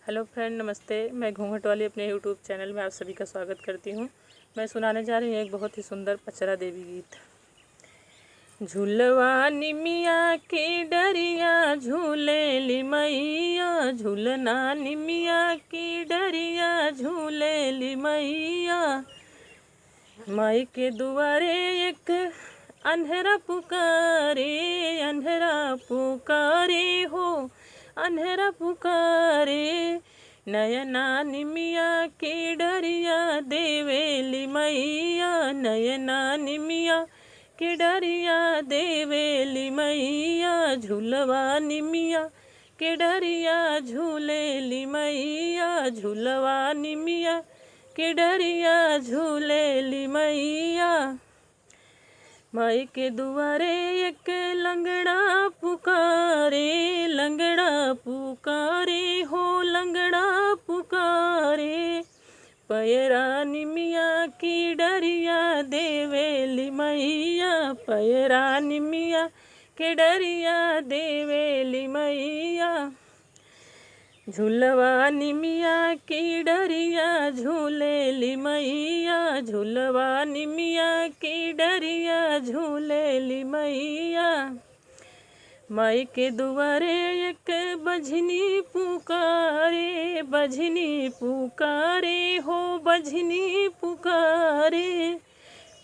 Hello friend, नमस्ते। मैं घूंघट वाली अपने यूट्यूब चैनल में आप सभी का स्वागत करती हूँ। मैं सुनाने जा रही हूँ एक बहुत ही सुंदर पचरा देवी गीत। झूलवा निमिया की डरिया झूले ली मैया, झूलना निमिया की डरिया झूले ली मैया। माई के दुआरे एक अंधेरा पुकारे, अंधेरा पुकारे हो, अंधेरा पुकारे। नयना निमिया की डरिया देवेली मैया, नयना निमिया की डरिया देवेली मैया। झूलवा निमिया के डरिया झूलेली मैया, झूलवा निमिया के डरिया झूलेली मैया। माई के दुआरे एक लंगड़ा पुकारे, लंगड़ा पुकारे हो, लंगड़ा पुकारे। पैरा निमिया की डरिया देवेली मैया, पैरा निमिया के डरिया देवेली मैया। झूलवा निमिया की डरिया झूलेली मैया, झूलवा निमिया की डरिया झूलेली मैया। माई के दुआरे एक बजनी पुकारे, बजनी पुकारे हो, बजनी पुकारे।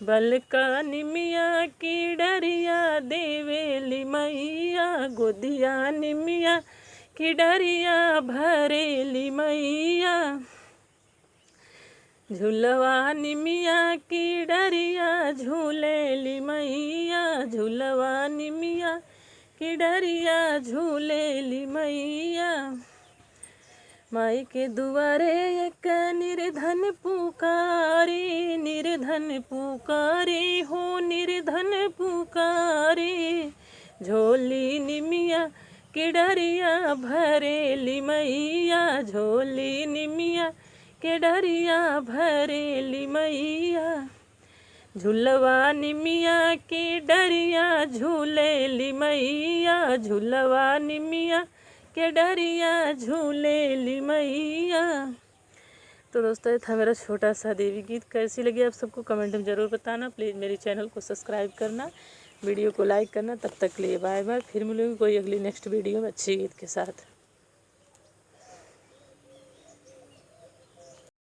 बलका निमिया की डरिया देवेली मैया, गोदिया निमिया की डरिया भरेली मैया। झूलवा निमिया की डरिया झूलेली मैया, झूलवा निमिया की डरिया झूलेली मैया। माई के दुआरे एक निर्धन पुकारे, निर्धन पुकारे हो, निर्धन पुकारे। झोली निमिया की डरिया भरेली मैया, झोली निमिया के डरिया भरेली मैया। झूलवा निमिया की डरिया झूलेली मैया, झूलवा निमिया के डरिया झूलेली मैया। तो दोस्तों, ये था मेरा छोटा सा देवी गीत। कैसी लगी आप सबको कमेंट में ज़रूर बताना। प्लीज़ मेरी चैनल को सब्सक्राइब करना, वीडियो को लाइक करना। तब तक के लिए बाय बाय। फिर मिलूँगी कोई अगली नेक्स्ट वीडियो में अच्छे गीत के साथ।